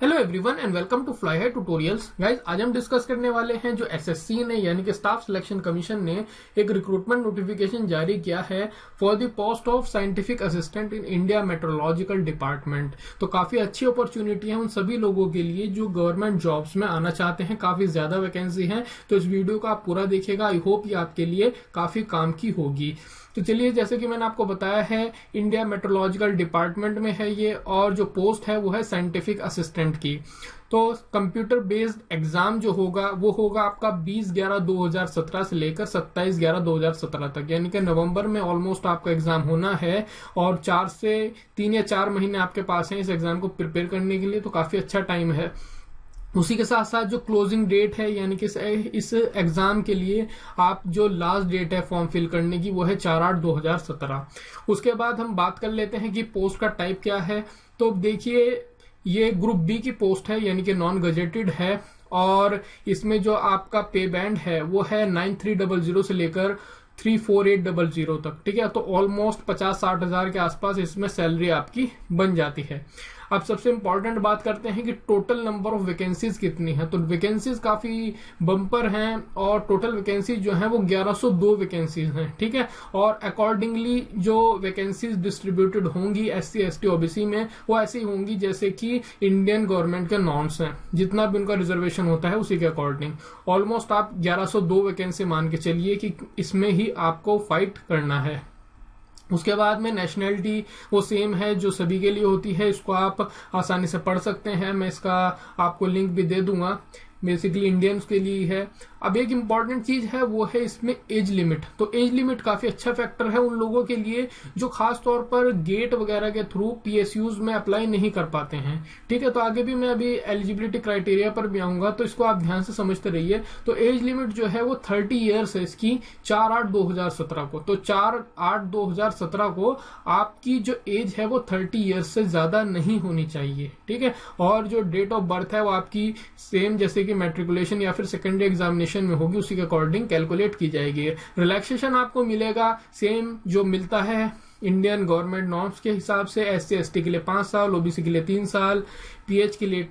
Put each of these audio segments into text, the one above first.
Hello everyone and welcome to fly high tutorials. Guys, आज हम discuss करने वाले हैं जो एसएससी ने यानी कि स्टाफ सिलेक्शन कमीशन ने एक रिक्रूटमेंट नोटिफिकेशन जारी किया है for the post of scientific assistant in India metrological department. तो काफी अच्छी अपॉर्चुनिटी है उन सभी लोगों के लिए जो गवर्नमेंट जॉब्स में आना चाहते हैं। काफी ज्यादा वैकेंसी है, तो इस वीडियो को आप पूरा देखिएगा। आई होप ये आपके लिए काफी काम की होगी। तो चलिए, जैसे कि मैंने आपको बताया है, इंडिया मेट्रोलॉजिकल डिपार्टमेंट में है ये, और जो पोस्ट है वो है साइंटिफिक असिस्टेंट की। तो कंप्यूटर बेस्ड एग्जाम जो होगा वो होगा आपका 20/11/2017 से लेकर 27/11/2017 तक, यानी कि नवंबर में ऑलमोस्ट आपका एग्जाम होना है। और 3 या 4 महीने आपके पास हैं इस एग्जाम को प्रिपेयर करने के लिए, तो काफी अच्छा टाइम है। उसी के साथ साथ जो क्लोजिंग डेट है यानी कि इस एग्जाम के लिए आप जो लास्ट डेट है फॉर्म फिल करने की वो है 4/8/2017। उसके बाद हम बात कर लेते हैं कि पोस्ट का टाइप क्या है। तो देखिए, ये ग्रुप बी की पोस्ट है यानी कि नॉन गजेटेड है, और इसमें जो आपका पे बैंड है वो है 9300 से लेकर 34800 तक। ठीक है, तो ऑलमोस्ट 50-60 हजार के आसपास इसमें सैलरी आपकी बन जाती है। अब सबसे इंपॉर्टेंट बात करते हैं कि टोटल नंबर ऑफ वैकेंसीज कितनी है। तो वैकेंसीज काफी बम्पर हैं, और टोटल वैकेंसीज जो है वो 1102 वैकेंसीज हैं। ठीक है, और अकॉर्डिंगली जो वैकेंसीज डिस्ट्रीब्यूटेड होंगी SC ST OBC में, वो ऐसी होंगी जैसे कि इंडियन गवर्नमेंट के नॉर्म्स हैं, जितना भी उनका रिजर्वेशन होता है उसी के अकॉर्डिंग। ऑलमोस्ट आप 1102 वैकेंसी मान के चलिए कि इसमें ही आपको फाइट करना है। उसके बाद में नेशनैलिटी वो सेम है जो सभी के लिए होती है, इसको आप आसानी से पढ़ सकते हैं। मैं इसका आपको लिंक भी दे दूंगा। बेसिकली इंडियंस के लिए है। अब एक इम्पॉर्टेंट चीज है वो है इसमें एज लिमिट। तो एज लिमिट काफी अच्छा फैक्टर है उन लोगों के लिए जो खास तौर पर गेट वगैरह के थ्रू PSUs में अप्लाई नहीं कर पाते हैं। ठीक है, तो आगे भी मैं अभी एलिजिबिलिटी क्राइटेरिया पर भी आऊंगा, तो इसको आप ध्यान से समझते रहिए। तो एज लिमिट जो है वो 30 ईयर्स है इसकी 4/8/2017 को। तो 4/8/2017 को आपकी जो एज है वो 30 ईयर्स से ज्यादा नहीं होनी चाहिए। ठीक है, और जो डेट ऑफ बर्थ है वो आपकी सेम जैसे मैट्रिकुलेशन या फिर सेकेंडरी एग्जामिनेशन में होगी, उसी के अकॉर्डिंग कैलकुलेट की जाएगी। रिलैक्सेशन आपको मिलेगा सेम जो मिलता है इंडियन गवर्नमेंट नॉर्म्स के हिसाब से। SC ST के लिए 5 साल, OBC के लिए 3 साल, PH के लिए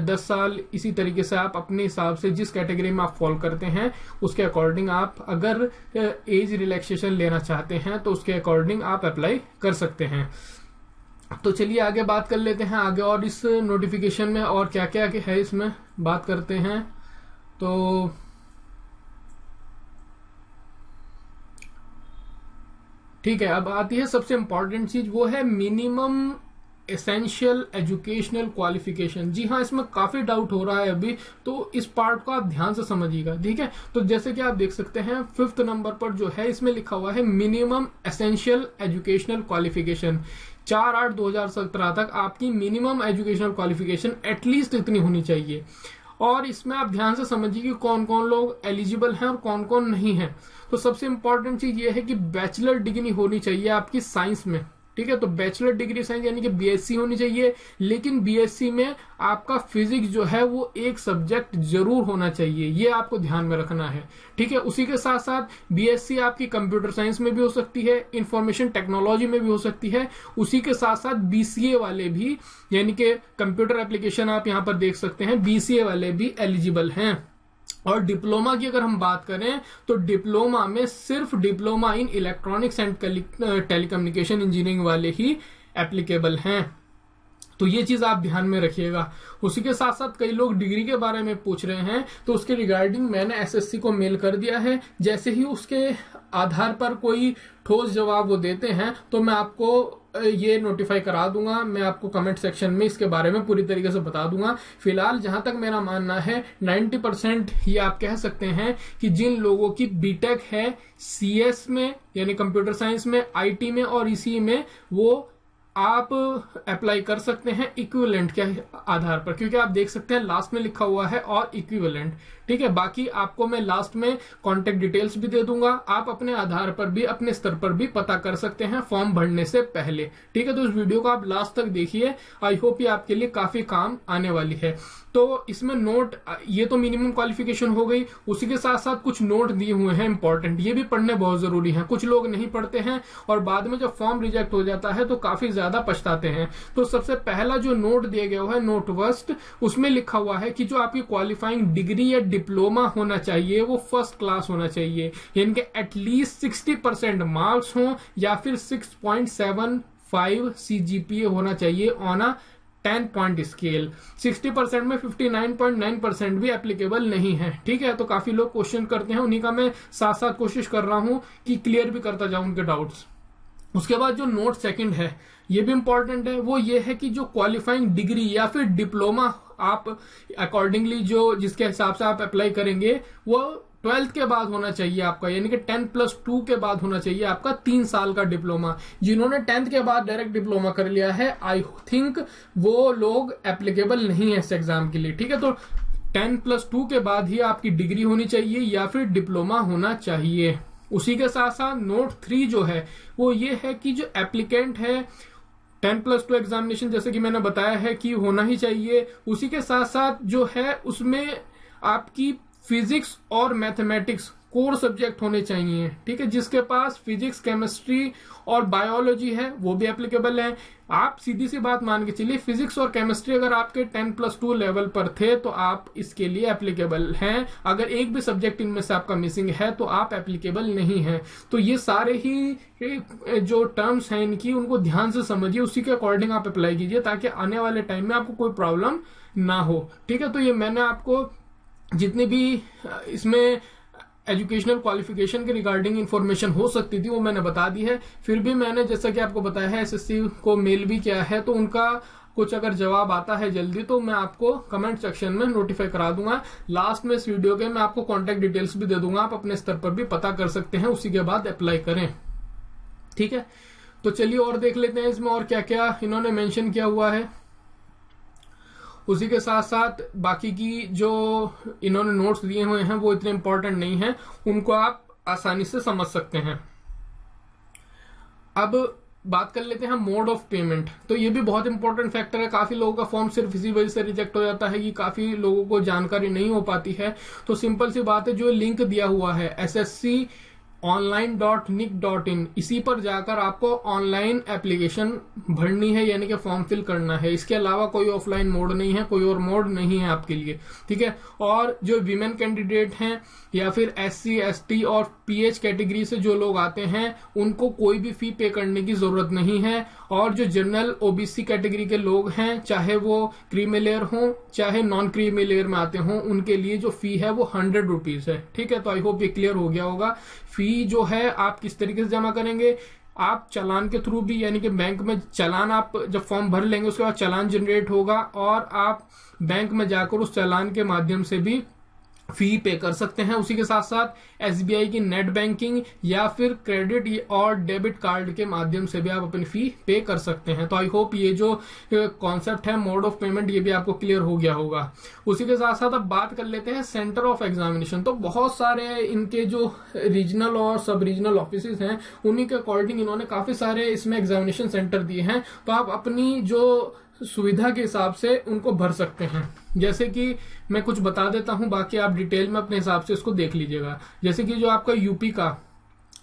10 साल। इसी तरीके से आप अपने हिसाब से जिस कैटेगरी में आप फॉलो करते हैं उसके अकॉर्डिंग आप अगर एज रिलैक्सेशन लेना चाहते हैं तो उसके अकॉर्डिंग आप अप्लाई कर सकते हैं। तो चलिए आगे बात कर लेते हैं आगे, और इस नोटिफिकेशन में और क्या क्या है इसमें बात करते हैं। तो ठीक है, अब आती है सबसे इंपॉर्टेंट चीज, वो है मिनिमम एसेंशियल एजुकेशनल क्वालिफिकेशन। जी हाँ, इसमें काफी डाउट हो रहा है अभी, तो इस पार्ट को आप ध्यान से समझिएगा। ठीक है, तो जैसे कि आप देख सकते हैं 5th नंबर पर जो है इसमें लिखा हुआ है मिनिमम एसेंशियल एजुकेशनल क्वालिफिकेशन। 4/8/2017 तक आपकी मिनिमम एजुकेशनल क्वालिफिकेशन एटलीस्ट इतनी होनी चाहिए। और इसमें आप ध्यान से समझिए कि कौन कौन लोग एलिजिबल हैं और कौन कौन नहीं है। तो सबसे इंपॉर्टेंट चीज ये है कि बैचलर डिग्री होनी चाहिए आपकी साइंस में। ठीक है, तो बैचलर डिग्री साइंस यानी कि BSc होनी चाहिए, लेकिन BSc में आपका फिजिक्स जो है वो एक सब्जेक्ट जरूर होना चाहिए, ये आपको ध्यान में रखना है। ठीक है, उसी के साथ साथ BSc आपकी कंप्यूटर साइंस में भी हो सकती है, इंफॉर्मेशन टेक्नोलॉजी में भी हो सकती है। उसी के साथ साथ BCA वाले भी, यानी कि कंप्यूटर एप्लीकेशन आप यहाँ पर देख सकते हैं, BCA वाले भी एलिजिबल हैं। और डिप्लोमा की अगर हम बात करें तो डिप्लोमा में सिर्फ diploma in electronics and telecommunication engineering वाले ही एप्लीकेबल हैं। तो ये चीज आप ध्यान में रखिएगा। उसी के साथ साथ कई लोग डिग्री के बारे में पूछ रहे हैं, तो उसके रिगार्डिंग मैंने SSC को मेल कर दिया है। जैसे ही उसके आधार पर कोई ठोस जवाब वो देते हैं तो मैं आपको ये नोटिफाई करा दूंगा। मैं आपको कमेंट सेक्शन में इसके बारे में पूरी तरीके से बता दूंगा। फिलहाल जहां तक मेरा मानना है 90% ये आप कह सकते हैं कि जिन लोगों की बीटेक है CS में यानी कंप्यूटर साइंस में, IT में और ECE में, वो आप अप्लाई कर सकते हैं इक्विवेलेंट के आधार पर, क्योंकि आप देख सकते हैं लास्ट में लिखा हुआ है और इक्विवेलेंट। ठीक है, बाकी आपको मैं लास्ट में कांटेक्ट डिटेल्स भी दे दूंगा, आप अपने आधार पर भी अपने स्तर पर भी पता कर सकते हैं फॉर्म भरने से पहले। ठीक है, तो इस वीडियो को आप लास्ट तक देखिए। आई होप ये आपके लिए काफी काम आने वाली है। तो इसमें नोट, ये तो मिनिमम क्वालिफिकेशन हो गई, उसी के साथ साथ कुछ नोट दिए हुए हैं इंपॉर्टेंट, ये भी पढ़ने बहुत जरूरी है। कुछ लोग नहीं पढ़ते हैं और बाद में जब फॉर्म रिजेक्ट हो जाता है तो काफी ज्यादा ज्यादा पछताते हैं। तो सबसे पहला जो नोट दिया गया है नोट फर्स्ट, उसमें लिखा हुआ है कि जो आपकी क्वालिफाइंग डिग्री या डिप्लोमा होना चाहिए वो फर्स्ट क्लास होना चाहिए, यानी कि एटलीस्ट 60% मार्क्स हो या फिर 6.75 CGPA होना चाहिए ऑन अ 10 पॉइंट स्केल। 60% में 59.9% भी एप्लीकेबल नहीं है। ठीक है, तो काफी लोग क्वेश्चन करते हैं, उन्हीं का मैं साथ साथ कोशिश कर रहा हूं कि क्लियर भी करता जाऊं उनके डाउट्स। उसके बाद जो नोट सेकंड है ये भी इंपॉर्टेंट है, वो ये है कि जो क्वालिफाइंग डिग्री या फिर डिप्लोमा आप अकॉर्डिंगली जो जिसके हिसाब से आप अप्लाई करेंगे वो 12th के बाद होना चाहिए आपका, यानी कि 10+2 के बाद होना चाहिए आपका 3 साल का डिप्लोमा। जिन्होंने 10th के बाद डायरेक्ट डिप्लोमा कर लिया है आई थिंक वो लोग एप्लीकेबल नहीं है इस एग्जाम के लिए। ठीक है, तो 10+2 के बाद ही आपकी डिग्री होनी चाहिए या फिर डिप्लोमा होना चाहिए। उसी के साथ साथ नोट 3 जो है वो ये है कि जो एप्लीकेंट है 10+2 एग्जामिनेशन जैसे कि मैंने बताया है कि होना ही चाहिए। उसी के साथ साथ जो है उसमें आपकी फिजिक्स और मैथमेटिक्स कोर सब्जेक्ट होने चाहिए। ठीक है, जिसके पास फिजिक्स, केमिस्ट्री और बायोलॉजी है वो भी एप्लीकेबल है। आप सीधी सी बात मान के चलिए, फिजिक्स और केमिस्ट्री अगर आपके 10+2 लेवल पर थे तो आप इसके लिए एप्लीकेबल हैं। अगर एक भी सब्जेक्ट इनमें से आपका मिसिंग है तो आप एप्लीकेबल नहीं है। तो ये सारे ही जो टर्म्स हैं इनकी उनको ध्यान से समझिए, उसी के अकॉर्डिंग आप अप्लाई कीजिए ताकि आने वाले टाइम में आपको कोई प्रॉब्लम ना हो। ठीक है, तो ये मैंने आपको जितने भी इसमें एजुकेशनल क्वालिफिकेशन के रिगार्डिंग इंफॉर्मेशन हो सकती थी वो मैंने बता दी है। फिर भी मैंने जैसा कि आपको बताया है एसएससी को मेल भी किया है, तो उनका कुछ अगर जवाब आता है जल्दी तो मैं आपको कमेंट सेक्शन में नोटिफाई करा दूंगा। लास्ट में इस वीडियो के मैं आपको कॉन्टेक्ट डिटेल्स भी दे दूंगा, आप अपने स्तर पर भी पता कर सकते हैं, उसी के बाद अप्लाई करें। ठीक है, तो चलिए और देख लेते हैं इसमें और क्या क्या इन्होंने मेंशन किया हुआ है। उसी के साथ साथ बाकी की जो इन्होंने नोट्स दिए हुए हैं वो इतने इंपॉर्टेंट नहीं है, उनको आप आसानी से समझ सकते हैं। अब बात कर लेते हैं मोड ऑफ पेमेंट। तो ये भी बहुत इंपॉर्टेंट फैक्टर है। काफी लोगों का फॉर्म सिर्फ इसी वजह से रिजेक्ट हो जाता है कि काफी लोगों को जानकारी नहीं हो पाती है। तो सिंपल सी बात है, जो लिंक दिया हुआ है ssconline.nic.in, इसी पर जाकर आपको ऑनलाइन एप्लीकेशन भरनी है, यानी कि फॉर्म फिल करना है। इसके अलावा कोई ऑफलाइन मोड नहीं है, कोई और मोड नहीं है आपके लिए। ठीक है, और जो वीमेन कैंडिडेट हैं या फिर SC ST और PH कैटेगरी से जो लोग आते हैं उनको कोई भी फी पे करने की जरूरत नहीं है। और जो जनरल OBC कैटेगरी के लोग हैं, चाहे वो क्रीमी लेयर हो चाहे नॉन क्रीमी लेयर में आते हों, उनके लिए जो फी है वो 100 रुपीज है। ठीक है, तो आई होप ये क्लियर हो गया होगा। फी जो है आप किस तरीके से जमा करेंगे, आप चालान के थ्रू भी, यानी कि बैंक में चालान, आप जब फॉर्म भर लेंगे उसके बाद चालान जनरेट होगा और आप बैंक में जाकर उस चालान के माध्यम से भी फी पे कर सकते हैं। उसी के साथ साथ SBI की नेट बैंकिंग या फिर क्रेडिट और डेबिट कार्ड के माध्यम से भी आप अपनी फी पे कर सकते हैं। तो आई होप ये जो कॉन्सेप्ट है मोड ऑफ पेमेंट ये भी आपको क्लियर हो गया होगा। उसी के साथ साथ अब बात कर लेते हैं सेंटर ऑफ एग्जामिनेशन। तो बहुत सारे इनके जो रीजनल और सब रीजनल ऑफिसेज हैं उन्हीं के अकॉर्डिंग इन्होंने काफी सारे इसमें एग्जामिनेशन सेंटर दिए हैं। तो आप अपनी जो सुविधा के हिसाब से उनको भर सकते हैं। जैसे कि मैं कुछ बता देता हूं, बाकी आप डिटेल में अपने हिसाब से इसको देख लीजिएगा। जैसे कि जो आपका यूपी का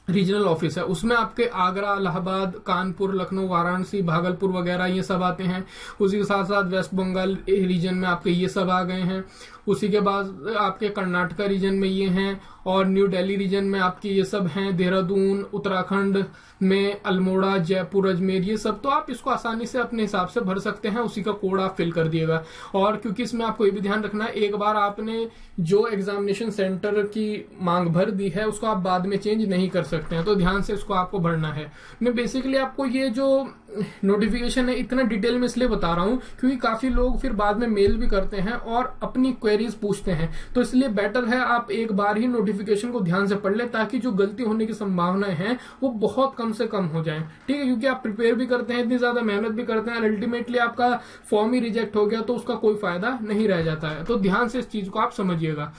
रीजनल ऑफिस है उसमें आपके आगरा, इलाहाबाद, कानपुर, लखनऊ, वाराणसी, भागलपुर वगैरह ये सब आते हैं। उसी के साथ साथ वेस्ट बंगाल रीजन में आपके ये सब आ गए हैं। उसी के बाद आपके कर्नाटका रीजन में ये हैं और न्यू दिल्ली रीजन में आपके ये सब हैं। देहरादून, उत्तराखंड में अल्मोड़ा, जयपुर, अजमेर, ये सब। तो आप इसको आसानी से अपने हिसाब से भर सकते हैं, उसी का कोड आप फिल कर दिएगा। और क्योंकि इसमें आपको ये भी ध्यान रखना है, एक बार आपने जो एग्जामिनेशन सेंटर की मांग भर दी है उसको आप बाद में चेंज नहीं कर सकते हैं, तो ध्यान से इसको आपको भरना है। मैं बेसिकली आपको ये जो नोटिफिकेशन है इतना डिटेल में इसलिए बता रहा हूं क्योंकि काफी लोग फिर बाद में मेल भी करते हैं और अपनी क्वेरीज पूछते हैं। तो इसलिए बेटर है आप एक बार ही नोटिफिकेशन को ध्यान से पढ़ लें ताकि जो गलती होने की संभावनाएं हैं वो बहुत कम से कम हो जाएं। ठीक है, क्योंकि आप प्रिपेयर भी करते हैं, इतनी ज्यादा मेहनत भी करते हैं, अल्टीमेटली आपका फॉर्म ही रिजेक्ट हो गया तो उसका कोई फायदा नहीं रह जाता है। तो ध्यान से इस चीज को आप समझिएगा।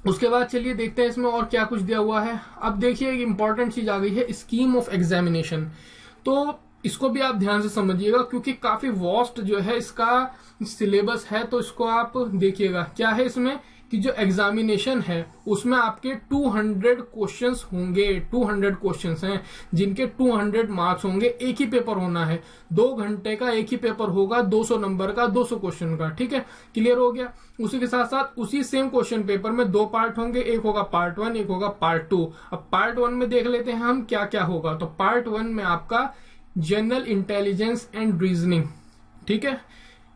उसके बाद चलिए देखते हैं इसमें और क्या कुछ दिया हुआ है। अब देखिए एक इंपॉर्टेंट चीज आ गई है, स्कीम ऑफ एग्जामिनेशन। तो इसको भी आप ध्यान से समझिएगा क्योंकि काफी वास्ट जो है इसका सिलेबस है, तो इसको आप देखिएगा। क्या है इसमें कि जो एग्जामिनेशन है उसमें आपके 200 क्वेश्चंस होंगे, 200 क्वेश्चंस हैं जिनके 200 मार्क्स होंगे। एक ही पेपर होना है, 2 घंटे का एक ही पेपर होगा, 200 नंबर का, 200 क्वेश्चन का। ठीक है, क्लियर हो गया। उसी के साथ साथ उसी सेम क्वेश्चन पेपर में 2 पार्ट होंगे, एक होगा पार्ट 1, एक होगा पार्ट 2। अब पार्ट 1 में देख लेते हैं हम क्या क्या होगा। तो पार्ट 1 में आपका जनरल इंटेलिजेंस एंड रीजनिंग, ठीक है,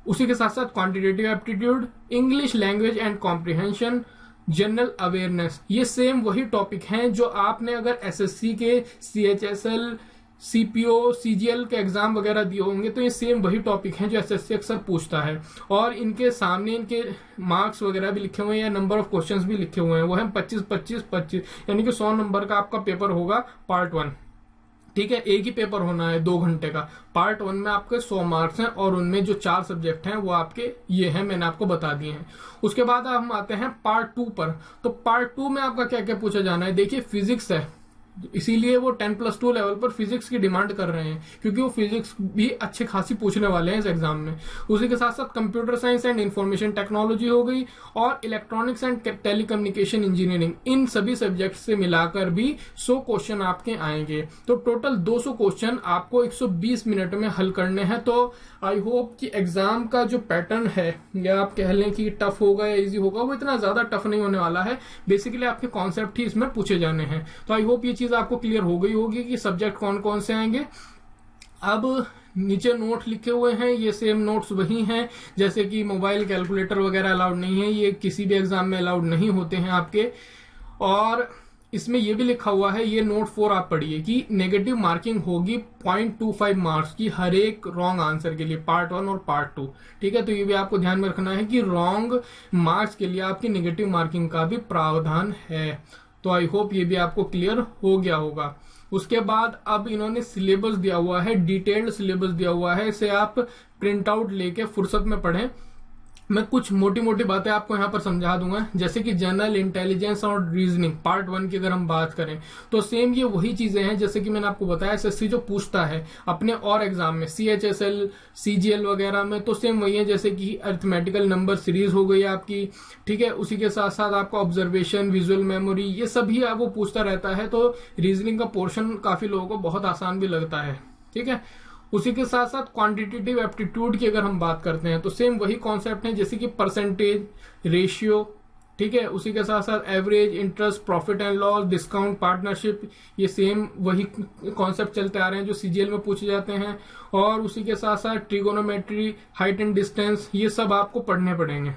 उसी के साथ साथ quantitative aptitude, English language and comprehension, general awareness. ये सेम वही टॉपिक हैं जो आपने अगर एसएससी के, सीएचएसएल, सीपीओ, सीजीएल के एग्जाम वगैरह दिए होंगे तो ये सेम वही टॉपिक हैं जो एसएससी अक्सर पूछता है। और इनके सामने इनके मार्क्स वगैरह भी लिखे हुए हैं या नंबर ऑफ क्वेश्चंस भी लिखे हुए हैं, वो है 25-25-25, यानी कि 100 नंबर का आपका पेपर होगा पार्ट 1। ठीक है, एक ही पेपर होना है 2 घंटे का। पार्ट 1 में आपके 100 मार्क्स हैं और उनमें जो 4 सब्जेक्ट हैं वो आपके ये हैं, मैंने आपको बता दिए हैं। उसके बाद हम आते हैं पार्ट 2 पर। तो पार्ट 2 में आपका क्या क्या पूछा जाना है। देखिए फिजिक्स है, इसीलिए वो 10+2 लेवल पर फिजिक्स की डिमांड कर रहे हैं, क्योंकि वो फिजिक्स भी अच्छे खासी पूछने वाले हैं इस एग्जाम में। उसी के साथ साथ computer science and information technology हो गई, और इलेक्ट्रॉनिक्स एंड टेलीकम्युनिकेशन इंजीनियरिंग, इन सभी सब्जेक्ट से मिलाकर भी 100 क्वेश्चन आपके आएंगे। तो टोटल 200 क्वेश्चन आपको 120 मिनट में हल करने हैं। तो आई होप कि एग्जाम का जो पैटर्न है, या आप कह लें कि टफ होगा या इजी होगा, वो इतना ज्यादा टफ नहीं होने वाला है। बेसिकली आपके कॉन्सेप्ट ही इसमें पूछे जाने हैं। तो आई होप ये चीज आपको क्लियर हो गई होगी कि सब्जेक्ट कौन कौन से आएंगे। अब नीचे नोट लिखे हुए हैं, ये सेम नोट्स वही हैं, जैसे कि मोबाइल कैलकुलेटर वगैरह अलाउड नहीं है, ये किसी भी एग्जाम में अलाउड नहीं होते हैं आपके। और इसमें ये भी लिखा हुआ है, ये नोट 4 आप पढ़िए, कि नेगेटिव मार्किंग होगी 0.25 मार्क्स की हर एक रॉन्ग आंसर के लिए, पार्ट 1 और पार्ट 2। ठीक है, तो ये भी आपको ध्यान में रखना है कि रॉन्ग मार्क्स के लिए आपकी नेगेटिव मार्किंग का भी प्रावधान है। तो आई होप ये भी आपको क्लियर हो गया होगा। उसके बाद अब इन्होंने सिलेबस दिया हुआ है, डिटेल्ड सिलेबस दिया हुआ है, इसे आप प्रिंट आउट लेके फुर्सत में पढ़ें। मैं कुछ मोटी मोटी बातें आपको यहाँ पर समझा दूंगा, जैसे कि जनरल इंटेलिजेंस और रीजनिंग पार्ट 1 की अगर हम बात करें तो सेम ये वही चीजें हैं जैसे कि मैंने आपको बताया एसएससी जो पूछता है अपने और एग्जाम में, सीएचएसएल, सीजीएल वगैरह में, तो सेम वही है, जैसे कि अरिथमेटिकल नंबर सीरीज हो गई आपकी। ठीक है, उसी के साथ साथ आपका ऑब्जर्वेशन, विजुअल मेमोरी, ये सभी वो पूछता रहता है। तो रीजनिंग का पोर्शन काफी लोगों को बहुत आसान भी लगता है। ठीक है, उसी के साथ साथ क्वांटिटेटिव एप्टीट्यूड की अगर हम बात करते हैं तो सेम वही कॉन्सेप्ट है, जैसे कि परसेंटेज, रेशियो। ठीक है, उसी के साथ साथ average, interest, profit and loss, discount, partnership, ये सेम वही कॉन्सेप्ट चलते आ रहे हैं जो सीजीएल में पूछे जाते हैं। और उसी के साथ साथ ट्रिगोनोमेट्री, हाइट एंड डिस्टेंस, ये सब आपको पढ़ने पड़ेंगे।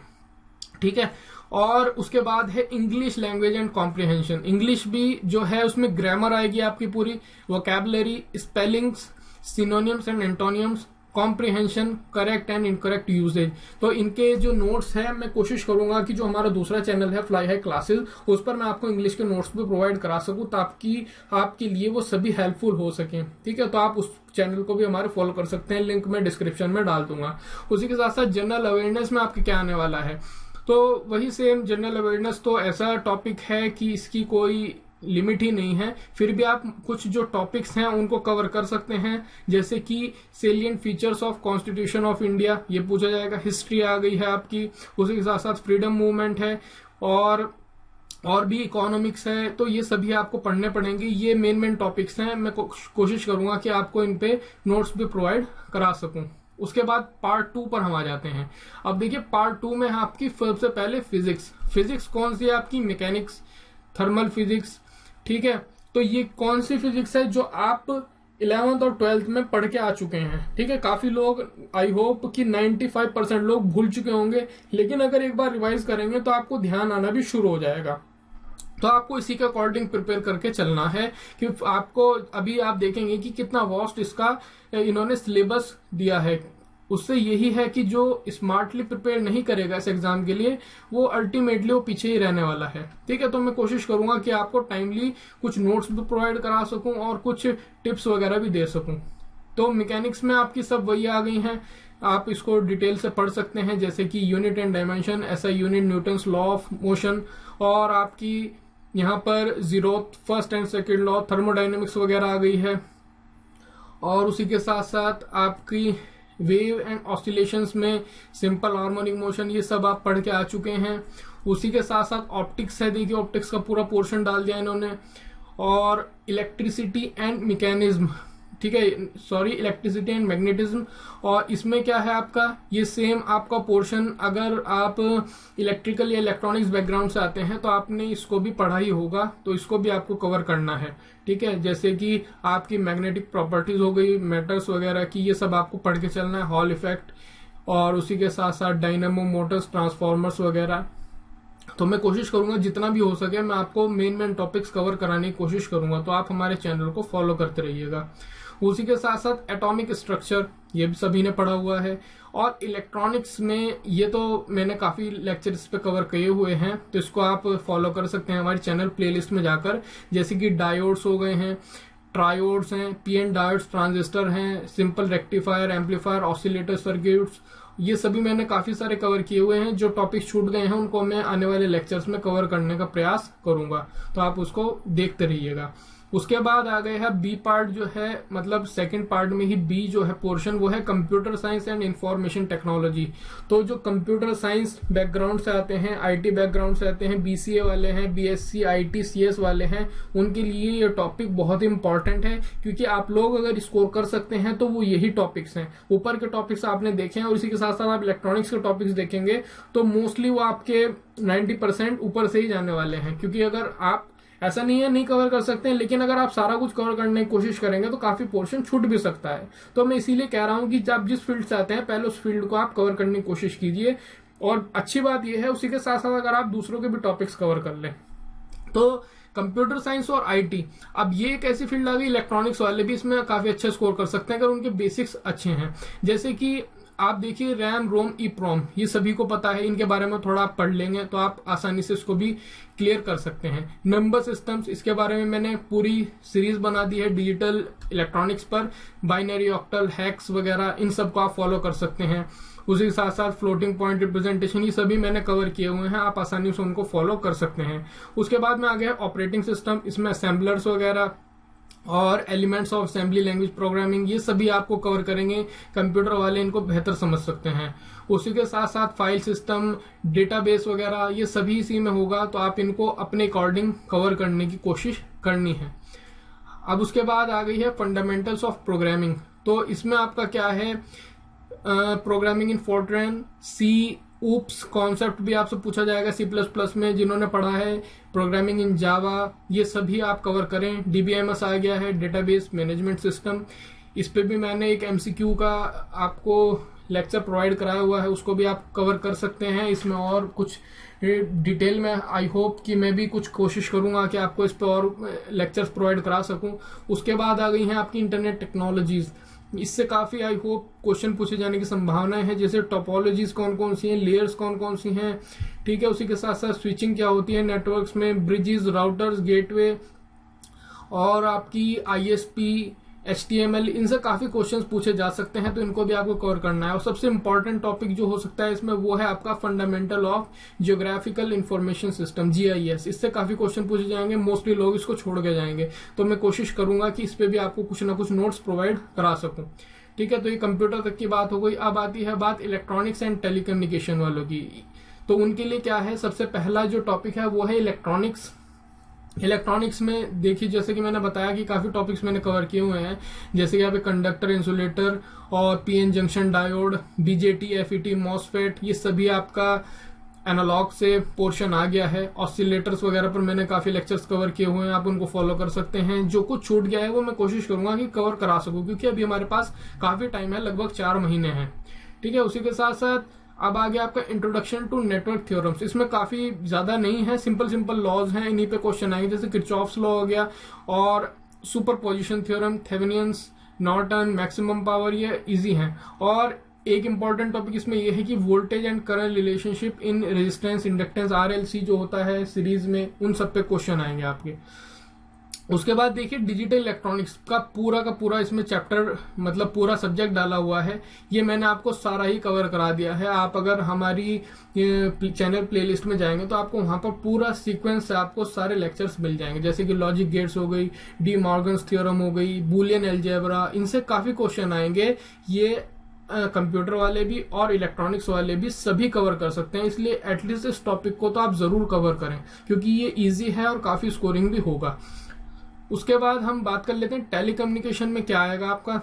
ठीक है, और उसके बाद है English language and comprehension. English भी जो है उसमें ग्रामर आएगी आपकी पूरी, vocabulary, spellings, synonyms and antonyms, comprehension, correct and incorrect usages. तो इनके जो नोट्स है मैं कोशिश करूंगा कि जो हमारा दूसरा चैनल है फ्लाई हाई क्लासेस, उस पर मैं आपको इंग्लिश के नोट्स भी प्रोवाइड करा सकूं ताकि आपके लिए वो सभी हेल्पफुल हो सके। ठीक है, तो आप उस चैनल को भी हमारे फॉलो कर सकते हैं, लिंक मैं डिस्क्रिप्शन में डाल दूंगा। उसी के साथ साथ जनरल अवेयरनेस में आपके क्या आने वाला है, तो वही सेम जनरल अवेयरनेस तो ऐसा टॉपिक है कि इसकी कोई लिमिट ही नहीं है, फिर भी आप कुछ जो टॉपिक्स हैं उनको कवर कर सकते हैं, जैसे कि salient features of constitution of India, ये पूछा जाएगा। हिस्ट्री आ गई है आपकी, उसी के साथ साथ फ्रीडम मूवमेंट है, और भी इकोनॉमिक्स है। तो ये सभी आपको पढ़ने पड़ेंगे, ये मेन टॉपिक्स हैं। मैं कोशिश करूंगा कि आपको इन पे नोट्स भी प्रोवाइड करा सकूं। उसके बाद पार्ट 2 पर हम आ जाते हैं। अब देखिए पार्ट 2 में आपकी सबसे पहले फिजिक्स कौन सी है आपकी, मैकेनिक्स, थर्मल फिजिक्स। ठीक है, तो ये कौन सी फिजिक्स है जो आप 11th और 12th में पढ़ के आ चुके हैं। ठीक है, काफी लोग, आई होप कि 95% लोग भूल चुके होंगे, लेकिन अगर एक बार रिवाइज करेंगे तो आपको ध्यान आना भी शुरू हो जाएगा। तो आपको इसी के अकॉर्डिंग प्रिपेयर करके चलना है कि आपको अभी आप देखेंगे कि कितना वास्ट इसका इन्होंने सिलेबस दिया है। उससे यही है कि जो स्मार्टली प्रिपेयर नहीं करेगा इस एग्जाम के लिए, वो अल्टीमेटली वो पीछे ही रहने वाला है। ठीक है, तो मैं कोशिश करूंगा कि आपको टाइमली कुछ नोट्स भी प्रोवाइड करा सकूं और कुछ टिप्स वगैरह भी दे सकूं। तो मैकेनिक्स में आपकी सब वही आ गई हैं, आप इसको डिटेल से पढ़ सकते हैं, जैसे कि unit and dimension, SI unit, Newton's law of motion, और आपकी यहाँ पर zeroth, first and second law, thermodynamics वगैरह आ गई है। और उसी के साथ साथ आपकी वेव एंड ऑसिलेशंस में सिंपल हार्मोनिक मोशन, ये सब आप पढ़ के आ चुके हैं। उसी के साथ साथ ऑप्टिक्स है, देखिए ऑप्टिक्स का पूरा पोर्शन डाल दिया इन्होंने, और इलेक्ट्रिसिटी एंड मैकेनिज्म, ठीक है, सॉरी इलेक्ट्रिसिटी एंड मैग्नेटिज्म। और इसमें क्या है आपका, ये सेम आपका पोर्शन, अगर आप इलेक्ट्रिकल या इलेक्ट्रॉनिक्स बैकग्राउंड से आते हैं तो आपने इसको भी पढ़ा ही होगा, तो इसको भी आपको कवर करना है, ठीक है। जैसे कि आपकी मैग्नेटिक प्रॉपर्टीज हो गई, मेटल्स वगैरह की, ये सब आपको पढ़ के चलना है, हॉल इफेक्ट, और उसी के साथ साथ डायनामो मोटर्स, ट्रांसफॉर्मर्स वगैरह। तो मैं कोशिश करूंगा जितना भी हो सके मैं आपको मेन टॉपिक्स कवर कराने की कोशिश करूंगा, तो आप हमारे चैनल को फॉलो करते रहिएगा। उसी के साथ साथ एटॉमिक स्ट्रक्चर, ये भी सभी ने पढ़ा हुआ है, और इलेक्ट्रॉनिक्स में ये तो मैंने काफी लेक्चर्स पे कवर किए हुए हैं, तो इसको आप फॉलो कर सकते हैं हमारे चैनल प्लेलिस्ट में जाकर। जैसे कि डायोड्स हो गए हैं, ट्रायोड्स हैं, पीएन डायोड्स, ट्रांजिस्टर हैं, simple rectifier, amplifier, oscillator circuits, ये सभी मैंने काफी सारे कवर किए हुए हैं। जो टॉपिक छूट गए हैं उनको मैं आने वाले लेक्चर्स में कवर करने का प्रयास करूंगा, तो आप उसको देखते रहिएगा। उसके बाद आ गए है बी पार्ट, जो है मतलब सेकंड पार्ट में ही बी जो है पोर्शन, वो है computer science and information technology. तो जो कंप्यूटर साइंस बैकग्राउंड से आते हैं, आईटी बैकग्राउंड से आते हैं, बीसीए वाले हैं, बीएससी आईटी सीएस वाले हैं, उनके लिए ये टॉपिक बहुत ही इंपॉर्टेंट है, क्योंकि आप लोग अगर स्कोर कर सकते हैं तो वो यही टॉपिक्स हैं। ऊपर के टॉपिक्स आपने देखे हैं, और इसी के साथ साथ आप इलेक्ट्रॉनिक्स के टॉपिक्स देखेंगे तो मोस्टली वो आपके 90% ऊपर से ही जाने वाले हैं, क्योंकि अगर आप, ऐसा नहीं है नहीं कवर कर सकते हैं, लेकिन अगर आप सारा कुछ कवर करने की कोशिश करेंगे तो काफी पोर्शन छूट भी सकता है। तो मैं इसीलिए कह रहा हूं कि जब जिस फील्ड से आते हैं पहले उस फील्ड को आप कवर करने की कोशिश कीजिए। और अच्छी बात यह है उसी के साथ साथ अगर आप दूसरों के भी टॉपिक्स कवर कर लें, तो कंप्यूटर साइंस और आईटी, अब ये एक ऐसी फील्ड आ गई, इलेक्ट्रॉनिक्स वाले भी इसमें काफी अच्छा स्कोर कर सकते हैं अगर उनके बेसिक्स अच्छे हैं। जैसे कि आप देखिए रैम, रोम, ईप्रोम, ये सभी को पता है, इनके बारे में थोड़ा आप पढ़ लेंगे तो आप आसानी से इसको भी क्लियर कर सकते हैं। नंबर सिस्टम्स, इसके बारे में मैंने पूरी सीरीज बना दी है डिजिटल इलेक्ट्रॉनिक्स पर, बाइनरी, ऑक्टल, हैक्स वगैरह, इन सब को आप फॉलो कर सकते हैं। उसी के साथ साथ फ्लोटिंग पॉइंट रिप्रेजेंटेशन, ये सभी मैंने कवर किए हुए हैं, आप आसानी से उनको फॉलो कर सकते हैं। उसके बाद में आ गया ऑपरेटिंग सिस्टम, इसमें असेंबलर्स वगैरह और elements of assembly language programming, ये सभी आपको कवर करेंगे, कंप्यूटर वाले इनको बेहतर समझ सकते हैं। उसी के साथ साथ फाइल सिस्टम, डेटाबेस वगैरह, ये सभी इसी में होगा, तो आप इनको अपने अकॉर्डिंग कवर करने की कोशिश करनी है। अब उसके बाद आ गई है फंडामेंटल्स ऑफ प्रोग्रामिंग, तो इसमें आपका क्या है, programming in Fortran, C, OOPs concept भी आपसे पूछा जाएगा C++ में, जिन्होंने पढ़ा है, प्रोग्रामिंग इन जावा, ये सभी आप कवर करें। DBMS आ गया है, डेटाबेस मैनेजमेंट सिस्टम, इस पे भी मैंने एक MCQ का आपको लेक्चर प्रोवाइड कराया हुआ है, उसको भी आप कवर कर सकते हैं। इसमें और कुछ डिटेल में आई होप कि मैं भी कुछ कोशिश करूंगा कि आपको इस पे और लेक्चर्स प्रोवाइड करा सकूं। उसके बाद आ गई हैं आपकी इंटरनेट टेक्नोलॉजीज, इससे काफी आई होप क्वेश्चन पूछे जाने की संभावनाएं हैं, जैसे टोपोलॉजीज कौन कौन सी हैं, लेयर्स कौन कौन सी हैं, ठीक है। उसी के साथ साथ स्विचिंग क्या होती है नेटवर्क्स में, ब्रिजेस, राउटर्स, गेटवे, और आपकी ISP, HTML, इनसे काफी क्वेश्चंस पूछे जा सकते हैं, तो इनको भी आपको कवर करना है। और सबसे इंपॉर्टेंट टॉपिक जो हो सकता है इसमें, वो है आपका fundamental of geographical information system, GIS, इससे काफी क्वेश्चन पूछे जाएंगे, मोस्टली लोग इसको छोड़ के जाएंगे, तो मैं कोशिश करूंगा कि इस पे भी आपको कुछ ना कुछ नोट्स प्रोवाइड करा सकूं, ठीक है। तो ये कंप्यूटर तक की बात हो गई। अब आती है बात इलेक्ट्रॉनिक्स एंड टेलीकम्युनिकेशन वालों की, तो उनके लिए क्या है, सबसे पहला जो टॉपिक है वो है इलेक्ट्रॉनिक्स। इलेक्ट्रॉनिक्स में देखिए, जैसे कि मैंने बताया कि काफी टॉपिक्स मैंने कवर किए हुए हैं, जैसे कि यहाँ पे कंडक्टर, इंसुलेटर, और PN junction diode, BJT, FET, MOSFET, ये सभी आपका एनालॉग से पोर्शन आ गया है। ऑसिलेटर्स वगैरह पर मैंने काफी लेक्चर्स कवर किए हुए हैं, आप उनको फॉलो कर सकते हैं। जो कुछ छूट गया है वो मैं कोशिश करूंगा कि कवर करा सकूं, क्योंकि अभी हमारे पास काफी टाइम है, लगभग 4 महीने हैं, ठीक है। उसी के साथ साथ अब आ गया आपका इंट्रोडक्शन टू नेटवर्क थ्योरम्स, इसमें काफी ज्यादा नहीं है, सिंपल लॉज हैं, इन्हीं पे क्वेश्चन आएंगे, जैसे किरचॉफ्स लॉ हो गया, और superposition theorem, Thevenin's, Norton, maximum power, ये इजी हैं। और एक इंपॉर्टेंट टॉपिक इसमें यह है कि voltage and current relationship in resistance, inductance, RLC जो होता है सीरीज में, उन सब पे क्वेश्चन आएंगे आपके। उसके बाद देखिए डिजिटल इलेक्ट्रॉनिक्स का पूरा इसमें चैप्टर, मतलब पूरा सब्जेक्ट डाला हुआ है, ये मैंने आपको सारा ही कवर करा दिया है। आप अगर हमारी चैनल प्लेलिस्ट में जाएंगे तो आपको वहां पर पूरा सीक्वेंस से आपको सारे लेक्चर्स मिल जाएंगे, जैसे कि लॉजिक गेट्स हो गई, डी मॉर्गन्स थ्योरम हो गई, बूलियन अलजेब्रा, इनसे काफी क्वेश्चन आएंगे। ये कंप्यूटर वाले भी और इलेक्ट्रॉनिक्स वाले भी सभी कवर कर सकते हैं, इसलिए एटलीस्ट इस टॉपिक को तो आप जरूर कवर करें क्योंकि ये इजी है और काफी स्कोरिंग भी होगा। उसके बाद हम बात कर लेते हैं टेलीकम्युनिकेशन में क्या आएगा आपका।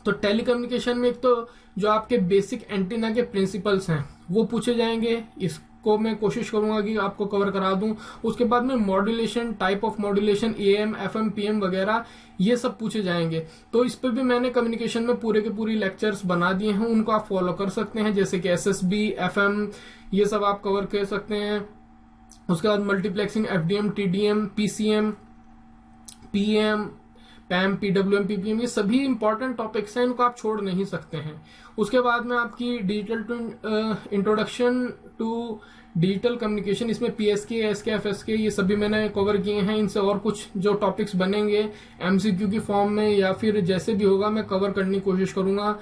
तो टेलीकम्युनिकेशन में एक तो जो आपके बेसिक एंटीना के प्रिंसिपल्स हैं वो पूछे जाएंगे, इसको मैं कोशिश करूंगा कि आपको कवर करा दूं। उसके बाद में modulation, type of modulation, AM, FM, PM वगैरह ये सब पूछे जाएंगे। तो इस पे भी मैंने कम्युनिकेशन में पूरे के पूरी लेक्चर्स बना दिए हैं, उनको आप फॉलो कर सकते हैं, जैसे कि SSB, FM ये सब आप कवर कर सकते हैं। उसके बाद multiplexing, FDM, TDM, PCM, PM, PAM, PWM, PPM ये सभी इंपॉर्टेंट टॉपिक्स हैं, इनको आप छोड़ नहीं सकते हैं। उसके बाद में आपकी digital introduction to digital communication, इसमें PSK, SK, FSK ये सभी मैंने कवर किए हैं। इनसे और कुछ जो टॉपिक्स बनेंगे MCQ की फॉर्म में या फिर जैसे भी होगा मैं कवर करने की कोशिश करूंगा।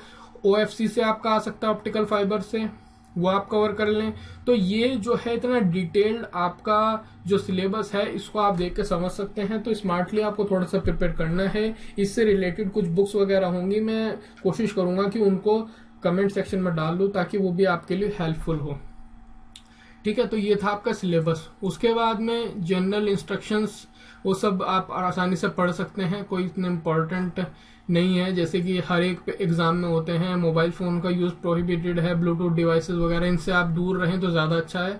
OFC से आपका आ सकता है, ऑप्टिकल फाइबर से, वो आप कवर कर लें। तो ये जो है इतना डिटेल्ड आपका जो सिलेबस है इसको आप देख के समझ सकते हैं। तो स्मार्टली आपको थोड़ा सा प्रिपेयर करना है। इससे रिलेटेड कुछ बुक्स वगैरह होंगी, मैं कोशिश करूंगा कि उनको कमेंट सेक्शन में डाल दूं ताकि वो भी आपके लिए हेल्पफुल हो। ठीक है, तो ये था आपका सिलेबस। उसके बाद में जनरल इंस्ट्रक्शंस वो सब आप आसानी से पढ़ सकते हैं, कोई इतने इम्पोर्टेंट नहीं है, जैसे कि हर एक एग्जाम में होते हैं। मोबाइल फोन का यूज प्रोहिबिटेड है, ब्लूटूथ डिवाइसेस वगैरह इनसे आप दूर रहें तो ज्यादा अच्छा है।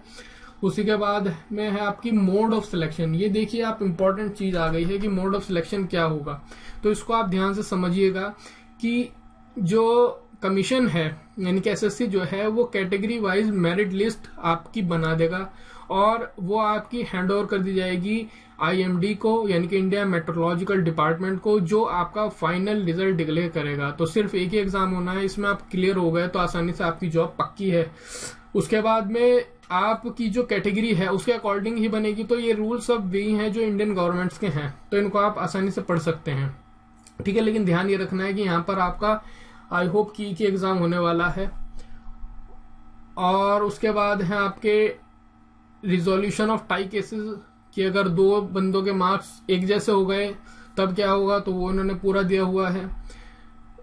उसी के बाद में है आपकी मोड ऑफ सिलेक्शन। ये देखिए आप इंपॉर्टेंट चीज आ गई है कि मोड ऑफ सिलेक्शन क्या होगा, तो इसको आप ध्यान से समझिएगा कि जो कमीशन है यानी कि SSC जो है वो कैटेगरी वाइज मेरिट लिस्ट आपकी बना देगा और वो आपकी हैंड ओवर कर दी जाएगी IMD को यानी कि इंडिया मेट्रोलॉजिकल डिपार्टमेंट को, जो आपका फाइनल रिजल्ट डिक्लेयर करेगा। तो सिर्फ एक ही एग्जाम होना है, इसमें आप क्लियर हो गए तो आसानी से आपकी जॉब पक्की है। उसके बाद में आपकी जो कैटेगरी है उसके अकॉर्डिंग ही बनेगी। तो ये रूल सब वही हैं जो इंडियन गवर्नमेंट्स के हैं, तो इनको आप आसानी से पढ़ सकते हैं। ठीक है, लेकिन ध्यान ये रखना है कि यहाँ पर आपका आई होप की एग्जाम होने वाला है। और उसके बाद है आपके रिजोल्यूशन ऑफ टाई केसेस कि अगर दो बंदों के मार्क्स एक जैसे हो गए तब क्या होगा, तो वो इन्होंने पूरा दिया हुआ है।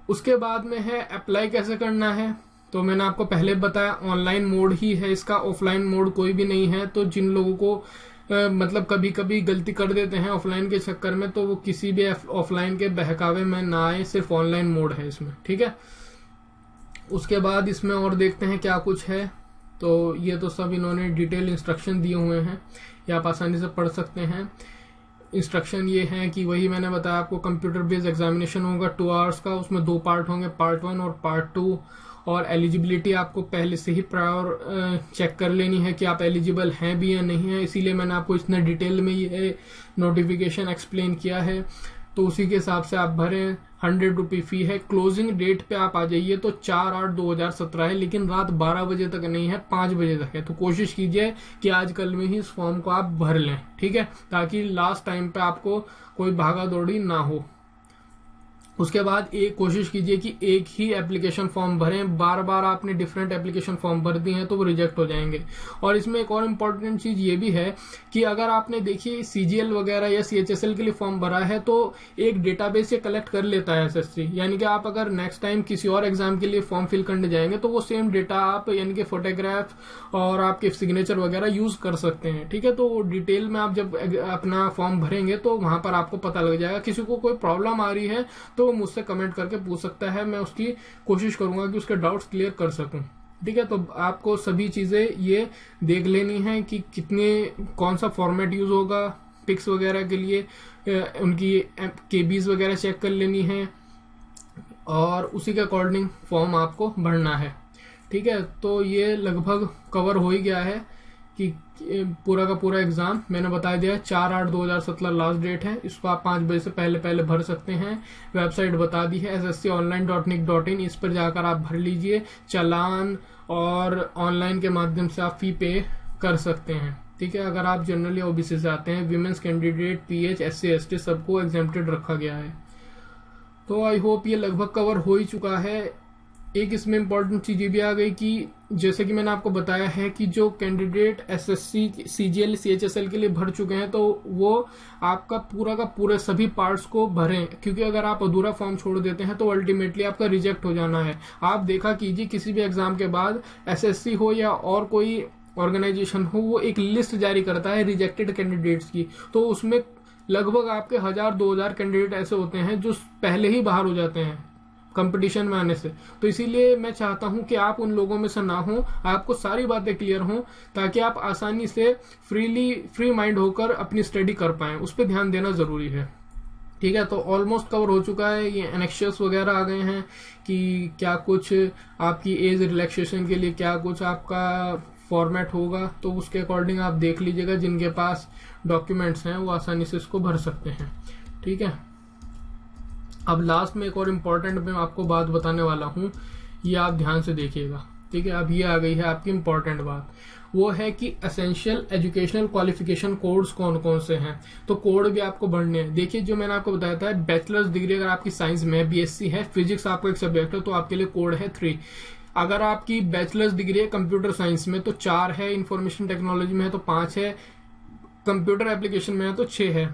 उसके बाद में है अप्लाई कैसे करना है, तो मैंने आपको पहले बताया ऑनलाइन मोड ही है इसका, ऑफलाइन मोड कोई भी नहीं है। तो जिन लोगों को मतलब कभी कभी गलती कर देते हैं ऑफलाइन के चक्कर में, तो वो किसी भी ऑफलाइन के बहकावे में ना आए, सिर्फ ऑनलाइन मोड है इसमें। ठीक है, उसके बाद इसमें और देखते हैं क्या कुछ है। तो ये तो सब इन्होंने डिटेल इंस्ट्रक्शन दिए हुए हैं, ये आप आसानी से पढ़ सकते हैं। इंस्ट्रक्शन ये है कि वही मैंने बताया आपको, कंप्यूटर बेस्ड एग्जामिनेशन होगा 2 आवर्स का, उसमें 2 पार्ट होंगे, पार्ट 1 और पार्ट 2। और एलिजिबिलिटी आपको पहले से ही प्रायर चेक कर लेनी है कि आप एलिजिबल हैं भी या नहीं है, इसीलिए मैंने आपको इतने डिटेल में ये नोटिफिकेशन एक्सप्लेन किया है। तो उसी के हिसाब से आप भरें। 100 रुपये फी है। क्लोजिंग डेट पे आप आ जाइए तो 4/8/2017 है, लेकिन रात 12 बजे तक नहीं है, 5 बजे तक है। तो कोशिश कीजिए कि आज कल में ही इस फॉर्म को आप भर लें, ठीक है, ताकि लास्ट टाइम पे आपको कोई भागा दौड़ी ना हो। उसके बाद एक कोशिश कीजिए कि एक ही एप्लीकेशन फॉर्म भरें, बार बार आपने डिफरेंट एप्लीकेशन फॉर्म भर दिए हैं तो वो रिजेक्ट हो जाएंगे। और इसमें एक और इम्पोर्टेंट चीज ये भी है कि अगर आपने देखिए CGL वगैरह या CHSL के लिए फॉर्म भरा है तो एक डेटाबेस से कलेक्ट कर लेता है SSC, यानी कि आप अगर नेक्स्ट टाइम किसी और एग्जाम के लिए फॉर्म फिल करने जाएंगे तो वो सेम डेटा आप यानी कि फोटोग्राफ और आपके सिग्नेचर वगैरह यूज कर सकते हैं। ठीक है, तो डिटेल में आप जब अपना फॉर्म भरेंगे तो वहां पर आपको पता लग जाएगा। किसी को कोई प्रॉब्लम आ रही है तो वो मुझसे कमेंट करके पूछ सकता है, मैं उसकी कोशिश करूंगा कि उसके डाउट्स क्लियर कर सकूं। ठीक है, तो आपको सभी चीजें ये देख लेनी है कि कितने कौन सा फॉर्मेट यूज होगा पिक्स वगैरह के लिए, उनकी KBs वगैरह चेक कर लेनी है और उसी के अकॉर्डिंग फॉर्म आपको भरना है। ठीक है, तो ये लगभग कवर हो ही गया है कि पूरा का पूरा एग्जाम मैंने बता दिया। 4/8/2017 लास्ट डेट है, इसको आप 5 बजे से पहले भर सकते हैं। वेबसाइट बता दी है ssconline.nic.in, इस पर जाकर आप भर लीजिए। चालान और ऑनलाइन के माध्यम से आप फी पे कर सकते हैं। ठीक है, अगर आप जनरली OBC से आते हैं, women's candidate, PH, SC ST सबको एग्जेम्प्टेड रखा गया है। तो आई होप ये लगभग कवर हो ही चुका है। एक इसमें इम्पोर्टेंट चीज ये भी आ गई कि जैसे कि मैंने आपको बताया है कि जो कैंडिडेट एसएससी, सीजीएल, सीएचएसएल के लिए भर चुके हैं तो वो आपका पूरा का पूरे सभी पार्ट्स को भरें, क्योंकि अगर आप अधूरा फॉर्म छोड़ देते हैं तो अल्टीमेटली आपका रिजेक्ट हो जाना है। आप देखा कीजिए किसी भी एग्जाम के बाद एसएससी हो या और कोई ऑर्गेनाइजेशन हो, वो एक लिस्ट जारी करता है रिजेक्टेड कैंडिडेट्स की, तो उसमें लगभग आपके 1000-2000 कैंडिडेट ऐसे होते हैं जो पहले ही बाहर हो जाते हैं कंपटीशन में आने से। तो इसीलिए मैं चाहता हूं कि आप उन लोगों में से ना हो, आपको सारी बातें क्लियर हों ताकि आप आसानी से फ्री माइंड होकर अपनी स्टडी कर पाएं। उस पर ध्यान देना जरूरी है। ठीक है, तो ऑलमोस्ट कवर हो चुका है। ये एनेक्शियस वगैरह आ गए हैं कि क्या कुछ आपकी एज रिलैक्सेशन के लिए क्या कुछ आपका फॉर्मेट होगा, तो उसके अकॉर्डिंग आप देख लीजिएगा। जिनके पास डॉक्यूमेंट्स हैं वो आसानी से इसको भर सकते हैं। ठीक है, अब लास्ट में एक और इम्पोर्टेंट मैं आपको बात बताने वाला हूं, ये आप ध्यान से देखिएगा। ठीक है, अब ये आ गई है आपकी इम्पोर्टेंट बात, वो है कि एसेंशियल एजुकेशनल क्वालिफिकेशन कोड्स कौन कौन से हैं। तो कोड भी आपको बढ़ने हैं। देखिए, जो मैंने आपको बताया था, बैचलर्स डिग्री अगर आपकी साइंस में है, बीएससी है, फिजिक्स आपको एक सब्जेक्ट है, तो आपके लिए कोड है 3। अगर आपकी बैचलर्स डिग्री है कंप्यूटर साइंस में तो 4 है, इंफॉर्मेशन टेक्नोलॉजी में है तो 5 है, कंप्यूटर एप्लीकेशन में है तो 6 है।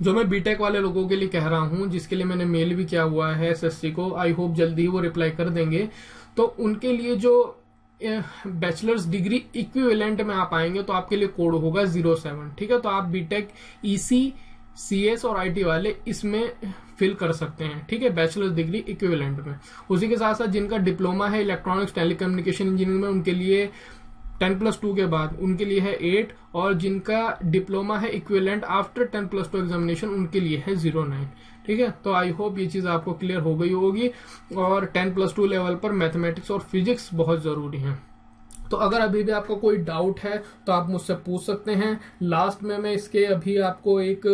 जो मैं बीटेक वाले लोगों के लिए कह रहा हूं, जिसके लिए मैंने मेल भी किया हुआ है एसएससी को, आई होप जल्दी ही वो रिप्लाई कर देंगे, तो उनके लिए जो बैचलर्स डिग्री इक्विवेलेंट में आप आएंगे तो आपके लिए कोड होगा 07। ठीक है, तो आप बीटेक ईसी, सीएस और आईटी वाले इसमें फिल कर सकते हैं। ठीक है, बैचलर्स डिग्री इक्विवेलेंट में। उसी के साथ साथ जिनका डिप्लोमा है इलेक्ट्रॉनिक्स टेलीकम्युनिकेशन इंजीनियरिंग में, उनके लिए 10+2 के बाद उनके लिए है 8, और जिनका डिप्लोमा है इक्विवेलेंट आफ्टर 10+2 एग्जामिनेशन उनके लिए है 09। ठीक है, तो आई होप ये चीज आपको क्लियर हो गई होगी। और 10+2 लेवल पर मैथमेटिक्स और फिजिक्स बहुत जरूरी है। तो अगर अभी भी आपको कोई डाउट है तो आप मुझसे पूछ सकते हैं। लास्ट में मैं इसके अभी आपको एक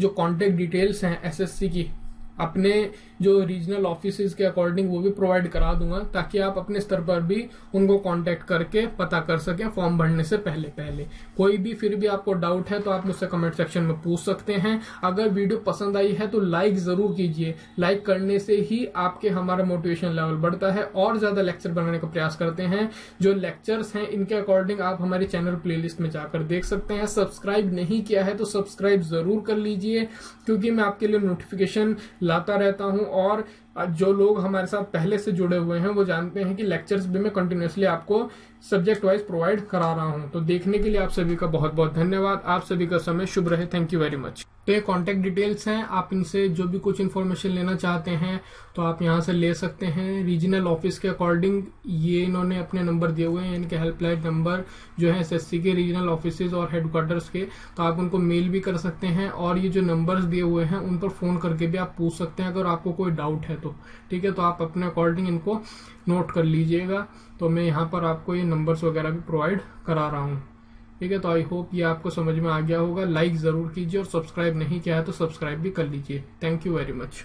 जो कॉन्टेक्ट डिटेल्स हैं एसएससी की, अपने जो रीजनल ऑफिसेज के अकॉर्डिंग वो भी प्रोवाइड करा दूंगा, ताकि आप अपने स्तर पर भी उनको कांटेक्ट करके पता कर सकें फॉर्म भरने से पहले। कोई भी फिर भी आपको डाउट है तो आप मुझसे कमेंट सेक्शन में पूछ सकते हैं। अगर वीडियो पसंद आई है तो लाइक जरूर कीजिए। लाइक करने से ही आपके हमारा मोटिवेशन लेवल बढ़ता है और ज्यादा लेक्चर बनाने का प्रयास करते हैं। जो लेक्चर्स हैं इनके अकॉर्डिंग आप हमारे चैनल प्लेलिस्ट में जाकर देख सकते हैं। सब्सक्राइब नहीं किया है तो सब्सक्राइब जरूर कर लीजिए, क्योंकि मैं आपके लिए नोटिफिकेशन लाता रहता हूं। और जो लोग हमारे साथ पहले से जुड़े हुए हैं वो जानते हैं कि लेक्चर्स भी मैं कंटिन्यूअसली आपको सब्जेक्ट वाइज प्रोवाइड करा रहा हूं। तो देखने के लिए आप सभी का बहुत बहुत धन्यवाद। आप सभी का समय शुभ रहे। Thank you very much. तो ये कॉन्टेक्ट डिटेल्स हैं, आप इनसे जो भी कुछ इन्फॉर्मेशन लेना चाहते हैं तो आप यहाँ से ले सकते हैं। रीजनल ऑफिस के अकॉर्डिंग ये इन्होंने अपने नंबर दिए हुए हैं, इनके हेल्पलाइन नंबर जो है एसएससी के रीजनल ऑफिसेज और हेडक्वार्टर्स के, तो आप उनको मेल भी कर सकते हैं। और ये जो नंबर्स दिए हुए हैं उन पर फोन करके भी आप पूछ सकते हैं अगर आपको कोई डाउट है तो। ठीक है, तो आप अपने अकॉर्डिंग इनको नोट कर लीजिएगा। तो मैं यहाँ पर आपको ये नंबर्स वगैरह भी प्रोवाइड करा रहा हूँ। ठीक है, तो आई होप ये आपको समझ में आ गया होगा। लाइक जरूर कीजिए और सब्सक्राइब नहीं किया है तो सब्सक्राइब भी कर लीजिए। Thank you very much.